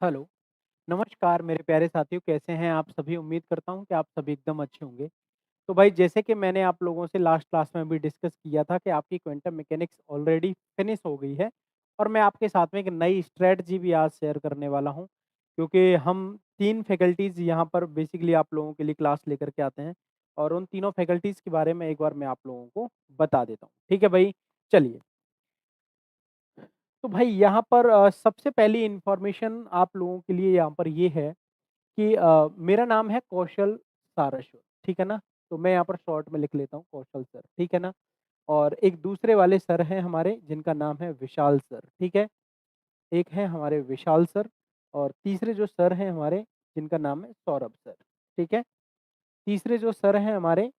Hello, नमस्कार मेरे प्यारे साथियों, कैसे हैं आप सभी? उम्मीद करता हूँ कि आप सभी एकदम अच्छे होंगे। तो भाई जैसे कि मैंने आप लोगों से लास्ट क्लास में भी डिस्कस किया था कि आपकी क्वांटम मैकेनिक्स ऑलरेडी फिनिश हो गई है और मैं आपके साथ में एक नई स्ट्रैटेजी भी आज शेयर करने वाला हूँ, क्योंकि हम 3 फैकल्टीज़ यहाँ पर बेसिकली आप लोगों के लिए क्लास लेकर के आते हैं और उन तीनों फैकल्टीज़ के बारे में एक बार मैं आप लोगों को बता देता हूँ। ठीक है भाई? चलिए। तो भाई यहाँ पर सबसे पहली इन्फॉर्मेशन आप लोगों के लिए यहाँ पर ये है कि मेरा नाम है कौशल सारस्वत, ठीक है ना? तो मैं यहाँ पर शॉर्ट में लिख लेता हूँ कौशल सर, ठीक है ना? और एक दूसरे वाले सर हैं हमारे जिनका नाम है विशाल सर, ठीक है? एक हैं हमारे विशाल सर और तीसरे जो सर हैं हमारे जिनका नाम है सौरभ सर, ठीक है? तीसरे जो सर हैं हमारे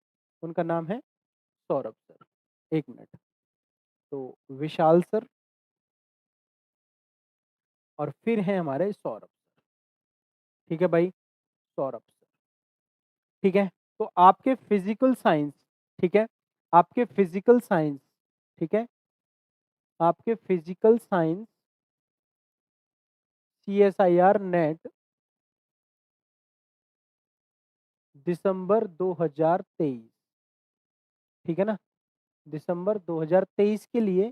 उनका नाम है सौरभ सर। 1 मिनट, तो विशाल सर और फिर हैं हमारे सौरभ, ठीक है भाई? सौरभ सर। ठीक है? तो आपके फिज़िकल साइंस, ठीक है? आपके फिज़िकल साइंस, ठीक है? आपके फिज़िकल साइंस सीएसआईआर नेट दिसंबर 2023, ठीक है ना? दिसंबर 2023 के लिए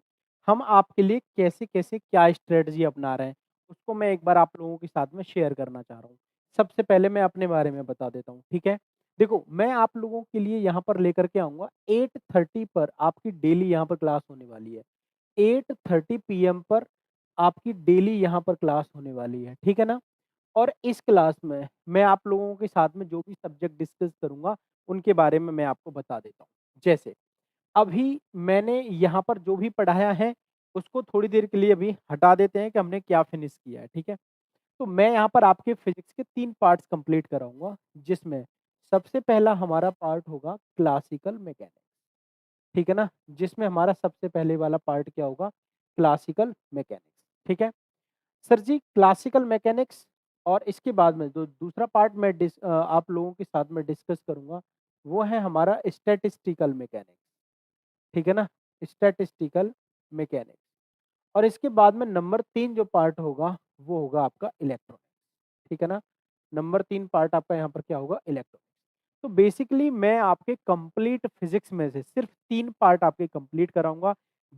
हम आपके लिए कैसे-कैसे क्या स्ट्रैटेजी अपना रहे हैं, उसको मैं एक बार आप लोगों के साथ में शेयर करना चाह रहा हूँ। सबसे पहले मैं अपने बारे में बता देता हूँ, ठीक है? देखो, मैं आप लोगों के लिए यहाँ पर लेकर के आऊँगा 8:30 पर आपकी डेली यहाँ पर क्लास होने वाली है। 8:30 पीएम पर आपकी डेली यहाँ पर क्लास होने वाली है, ठीक है ना? और इस क्लास में मैं आप लोगों के साथ में जो भी सब्जेक्ट डिस्कस करूँगा, उनके बारे में मैं आपको बता देता हूँ। जैसे अभी मैंने यहाँ पर जो भी पढ़ाया है, उसको थोड़ी देर के लिए अभी हटा देते हैं कि हमने क्या फिनिश किया है, ठीक है? तो मैं यहाँ पर आपके फिज़िक्स के 3 पार्ट्स कंप्लीट कराऊँगा, जिसमें सबसे पहला हमारा पार्ट होगा क्लासिकल मैकेनिक्स, ठीक है ना? जिसमें हमारा सबसे पहले वाला पार्ट क्या होगा? क्लासिकल मैकेनिक्स, ठीक है? सर जी क्लासिकल मैकेनिक्स और इसके बाद में जो दूसरा पार्ट मैं आप लोगों के साथ में डिस्कस करूँगा, वो है हमारा स्टैटिस्टिकल मैकेनिक्स, ठीक है ना? स्टैटिस्टिकल मैकेनिक्स और इसके बाद में नंबर 3 जो पार्ट होगा, वो होगा आपका इलेक्ट्रॉनिक्स, ठीक है ना? नंबर 3 पार्ट आपका यहाँ पर क्या होगा? इलेक्ट्रॉनिक्स। तो बेसिकली मैं आपके कंप्लीट फिज़िक्स में से सिर्फ़ 3 पार्ट आपके कंप्लीट कराऊँगा,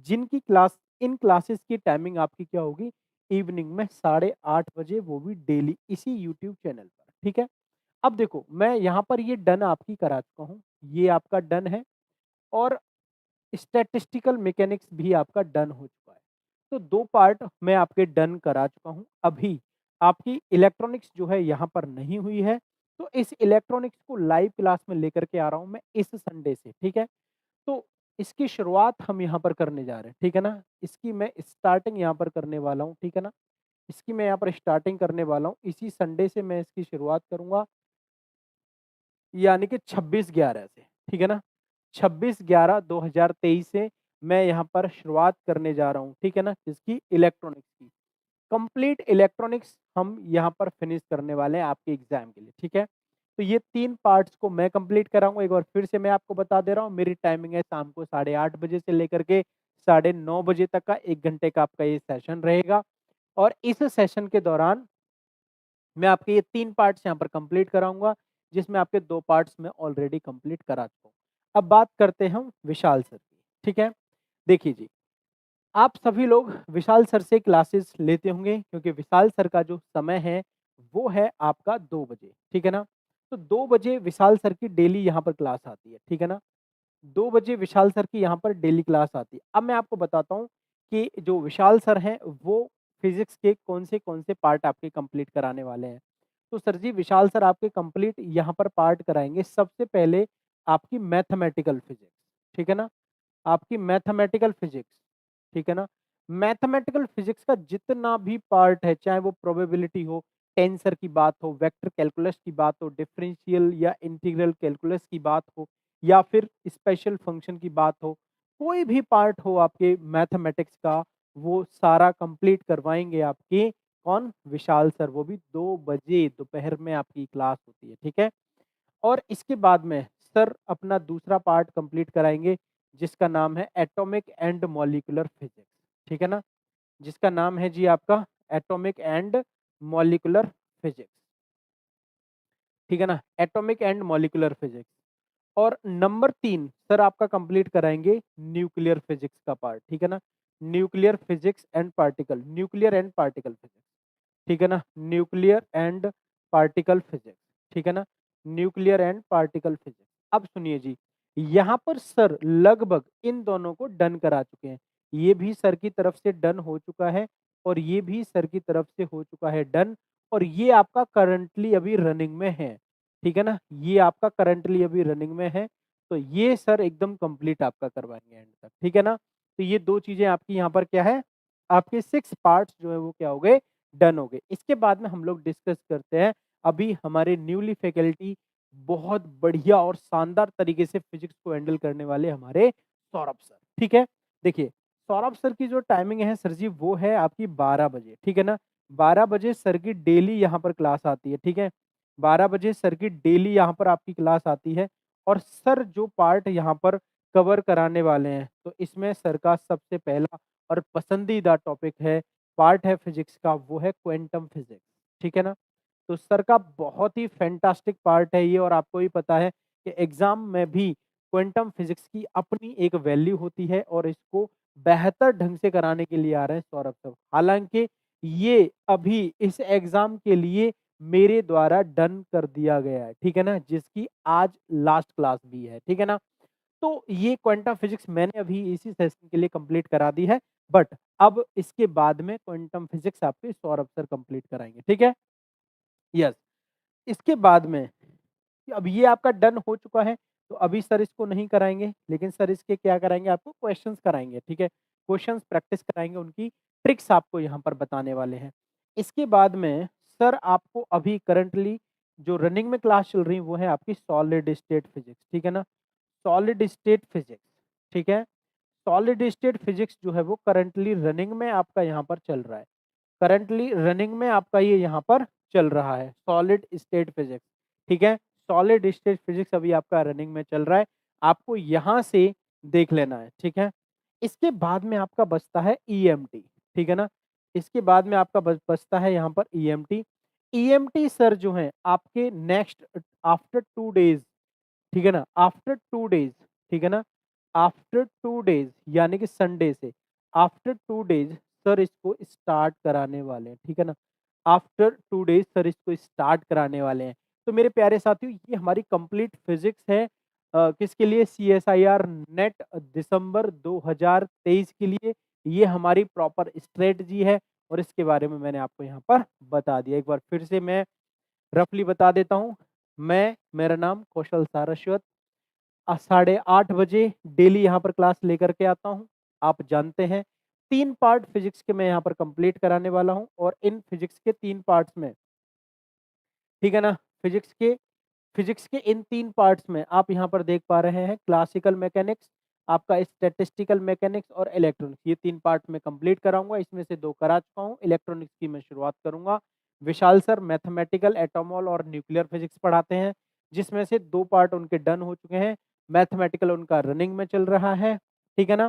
जिनकी क्लास इन क्लासेस की टाइमिंग आपकी क्या होगी? इवनिंग में 8:30 बजे, वो भी डेली इसी यूट्यूब चैनल पर, ठीक है? अब देखो, मैं यहाँ पर ये डन आपकी करा चुका हूँ, ये आपका डन है और स्टैटिस्टिकल मैकेनिक्स भी आपका डन हो चुका है। तो 2 पार्ट मैं आपके डन करा चुका हूँ। अभी आपकी इलेक्ट्रॉनिक्स जो है यहाँ पर नहीं हुई है, तो इस इलेक्ट्रॉनिक्स को लाइव क्लास में लेकर के आ रहा हूँ मैं इस संडे से, ठीक है? तो इसकी शुरुआत हम यहाँ पर करने जा रहे हैं, ठीक है ना? इसकी मैं स्टार्टिंग यहाँ पर करने वाला हूँ, ठीक है ना? इसकी मैं यहाँ पर स्टार्टिंग करने वाला हूँ, इसी संडे से मैं इसकी शुरुआत करूँगा, यानी कि 26/11 से, ठीक है ना? 26/11/2023 से मैं यहाँ पर शुरुआत करने जा रहा हूँ, ठीक है ना? किसकी? इलेक्ट्रॉनिक्स की। कंप्लीट इलेक्ट्रॉनिक्स हम यहाँ पर फिनिश करने वाले हैं आपके एग्ज़ाम के लिए, ठीक है? तो ये 3 पार्ट्स को मैं कंप्लीट कराऊँगा, एक बार फिर से मैं आपको बता दे रहा हूँ, मेरी टाइमिंग है शाम को 8:30 बजे से लेकर के 9:30 बजे तक का 1 घंटे का आपका ये सेशन रहेगा और इस सेशन के दौरान मैं आपके ये 3 पार्ट्स यहाँ पर कंप्लीट कराऊँगा, जिसमें आपके 2 पार्ट्स मैं ऑलरेडी कंप्लीट करा चुका हूँ। अब बात करते हैं हम विशाल सर की, ठीक है? देखिए जी, आप सभी लोग विशाल सर से क्लासेस लेते होंगे क्योंकि विशाल सर का जो समय है, वो है आपका 2 बजे, ठीक है ना? तो 2 बजे विशाल सर की डेली यहाँ पर क्लास आती है, ठीक है ना? 2 बजे विशाल सर की यहाँ पर डेली क्लास आती है। अब मैं आपको बताता हूँ कि जो विशाल सर हैं, वो फिज़िक्स के कौन से पार्ट आपके कंप्लीट कराने वाले हैं। तो सर जी विशाल सर आपके कंप्लीट यहाँ पर पार्ट कराएँगे। सबसे पहले आपकी मैथमेटिकल फिज़िक्स, ठीक है ना? आपकी मैथमेटिकल फिज़िक्स, ठीक है ना? मैथमेटिकल फिज़िक्स का जितना भी पार्ट है, चाहे वो प्रोबेबिलिटी हो, टेंसर की बात हो, वेक्टर कैलकुलस की बात हो, डिफरेंशियल या इंटीग्रल कैलकुलस की बात हो या फिर स्पेशल फंक्शन की बात हो, कोई भी पार्ट हो आपके मैथमेटिक्स का, वो सारा कंप्लीट करवाएँगे आपके कौन? विशाल सर, वो भी 2 बजे दोपहर में आपकी क्लास होती है, ठीक है? और इसके बाद में सर अपना दूसरा पार्ट कंप्लीट कराएँगे, जिसका नाम है एटॉमिक एंड मॉलिक्यूलर फिज़िक्स, ठीक है ना? जिसका नाम है जी आपका एटॉमिक एंड मॉलिक्यूलर फिजिक्स, ठीक है ना, एटॉमिक एंड मॉलिक्यूलर फिजिक्स। और नंबर 3 सर आपका कंप्लीट कराएंगे न्यूक्लियर फिजिक्स का पार्ट, ठीक है ना, nuclear physics and particle, nuclear and particle physics, ठीक है ना, न्यूक्लियर एंड पार्टिकल फिजिक्स, ठीक है ना, न्यूक्लियर एंड पार्टिकल फिजिक्स। अब सुनिए जी, यहाँ पर सर लगभग इन दोनों को डन करा चुके हैं। ये भी सर की तरफ से डन हो चुका है और ये भी सर की तरफ से हो चुका है डन, और ये आपका करंटली अभी रनिंग में है, ठीक है ना, ये आपका करंटली अभी रनिंग में है। तो ये सर एकदम कंप्लीट आपका करवाएंगे एंड तक, ठीक है ना। तो ये 2 चीज़ें आपकी यहाँ पर क्या है, आपके 6 पार्ट्स जो है वो क्या हो गए, डन हो गए। इसके बाद में हम लोग डिस्कस करते हैं अभी हमारे न्यूली फैकल्टी बहुत बढ़िया और शानदार तरीके से फिजिक्स को हैंडल करने वाले हमारे सौरभ सर, ठीक है। देखिए, सौरभ सर की जो टाइमिंग है सर जी वो है आपकी 12 बजे, ठीक है ना। 12 बजे सर की डेली यहाँ पर क्लास आती है, ठीक है। 12 बजे सर की डेली यहाँ पर आपकी क्लास आती है और सर जो पार्ट यहाँ पर कवर कराने वाले हैं, तो इसमें सर का सबसे पहला और पसंदीदा टॉपिक है, पार्ट है फिजिक्स का, वो है क्वांटम फिजिक्स, ठीक है ना। तो सर का बहुत ही फैंटास्टिक पार्ट है ये, और आपको भी पता है कि एग्जाम में भी क्वांटम फिजिक्स की अपनी एक वैल्यू होती है और इसको बेहतर ढंग से कराने के लिए आ रहे हैं सौरभ सर। हालांकि ये अभी इस एग्जाम के लिए मेरे द्वारा डन कर दिया गया है, ठीक है ना, जिसकी आज लास्ट क्लास भी है, ठीक है ना। तो ये क्वांटम फिजिक्स मैंने अभी इसी सेशन के लिए कंप्लीट करा दी है, बट अब इसके बाद में क्वांटम फिजिक्स आपके सौरभ सर कंप्लीट कराएंगे, ठीक है। यस, इसके बाद में अब ये आपका डन हो चुका है, तो अभी सर इसको नहीं कराएँगे, लेकिन सर इसके क्या कराएँगे, आपको क्वेश्चंस कराएँगे, ठीक है? क्वेश्चंस प्रैक्टिस कराएँगे, उनकी ट्रिक्स आपको यहाँ पर बताने वाले हैं। इसके बाद में सर आपको अभी करंटली जो रनिंग में क्लास चल रही है, वो है आपकी सॉलिड स्टेट फिजिक्स, ठीक है ना? सॉलिड स्टेट फिजिक्स, ठीक है? सॉलिड स्टेट फिजिक्स जो है वो करंटली रनिंग में आपका यहाँ पर चल रहा है। करंटली रनिंग में आपका ये यहाँ पर चल रहा है, सॉलिड स्टेट फिजिक्स, ठीक है। सॉलिड स्टेट फिजिक्स अभी आपका रनिंग में चल रहा है, आपको यहाँ से देख लेना है, ठीक है। इसके बाद में आपका बचता है ईएमटी, ठीक है ना। इसके बाद में आपका बचता है यहाँ पर ईएमटी। ईएमटी सर जो है आपके नेक्स्ट आफ्टर 2 डेज, ठीक है ना, आफ्टर 2 डेज, ठीक है ना, आफ्टर 2 डेज यानी कि संडे से आफ्टर 2 डेज सर इसको स्टार्ट कराने वाले हैं, ठीक है ना। आफ्टर 2 डेज सर इसको स्टार्ट कराने वाले हैं। तो मेरे प्यारे साथियों, ये हमारी कंप्लीट फिजिक्स है किसके लिए, सीएसआईआर नेट दिसंबर 2023 के लिए। ये हमारी प्रॉपर स्ट्रेटजी है और इसके बारे में मैंने आपको यहाँ पर बता दिया। एक बार फिर से मैं रफली बता देता हूँ। मेरा नाम कौशल सारस्वत, 8:30 बजे डेली यहाँ पर क्लास लेकर के आता हूँ। आप जानते हैं 3 पार्ट फिजिक्स के मैं यहाँ पर कंप्लीट कराने वाला हूँ, और इन फिजिक्स के 3 पार्ट्स में, ठीक है ना, फिजिक्स के इन 3 पार्ट्स में आप यहाँ पर देख पा रहे हैं क्लासिकल मैकेनिक्स, आपका स्टैटिस्टिकल मैकेनिक्स और इलेक्ट्रॉनिक्स, ये 3 पार्ट में कंप्लीट कराऊंगा। इसमें से 2 करा चुका हूँ, इलेक्ट्रॉनिक्स की मैं शुरुआत करूंगा। विशाल सर मैथमेटिकल, एटॉमॉल और न्यूक्लियर फिजिक्स पढ़ाते हैं, जिसमें से 2 पार्ट उनके डन हो चुके हैं। मैथमेटिकल उनका रनिंग में चल रहा है, ठीक है ना।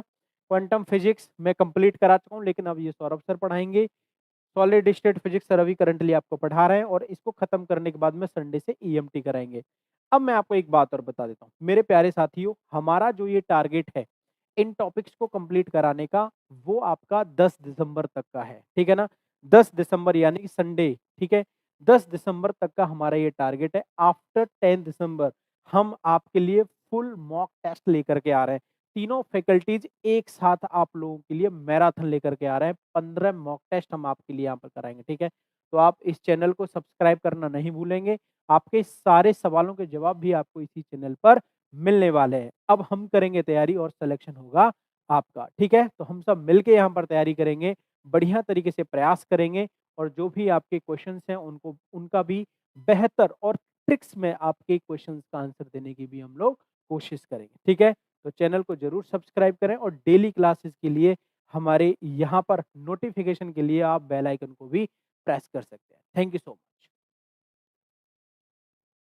क्वांटम फिजिक्स मैं कंप्लीट करा चुका हूँ, लेकिन अब ये सौरभ सर पढ़ाएंगे। सॉलिड स्टेट फिजिक्स सर अभी करंटली आपको पढ़ा रहे हैं, और इसको खत्म करने के बाद में संडे से ईएमटी कराएंगे। अब मैं आपको एक बात और बता देता हूँ मेरे प्यारे साथियों, हमारा जो ये टारगेट है इन टॉपिक्स को कंप्लीट कराने का, वो आपका 10 दिसंबर तक का है, ठीक है ना। 10 दिसंबर यानी कि संडे, ठीक है। 10 दिसंबर तक का हमारा ये टारगेट है। आफ्टर 10 दिसंबर हम आपके लिए फुल मॉक टेस्ट लेकर के आ रहे हैं। तीनों फैकल्टीज एक साथ आप लोगों के लिए मैराथन लेकर के आ रहे हैं। 15 मॉक टेस्ट हम आपके लिए यहाँ पर कराएंगे, ठीक है। तो आप इस चैनल को सब्सक्राइब करना नहीं भूलेंगे। आपके सारे सवालों के जवाब भी आपको इसी चैनल पर मिलने वाले हैं। अब हम करेंगे तैयारी और सिलेक्शन होगा आपका, ठीक है। तो हम सब मिलके यहाँ पर तैयारी करेंगे, बढ़िया तरीके से प्रयास करेंगे, और जो भी आपके क्वेश्चंस हैं उनको उनका भी बेहतर और ट्रिक्स में आपके क्वेश्चंस का आंसर देने की भी हम लोग कोशिश करेंगे, ठीक है। तो चैनल को जरूर सब्सक्राइब करें, और डेली क्लासेस के लिए हमारे यहाँ पर नोटिफिकेशन के लिए आप बेल आइकन को भी प्रेस कर सकते हैं। Thank you so much.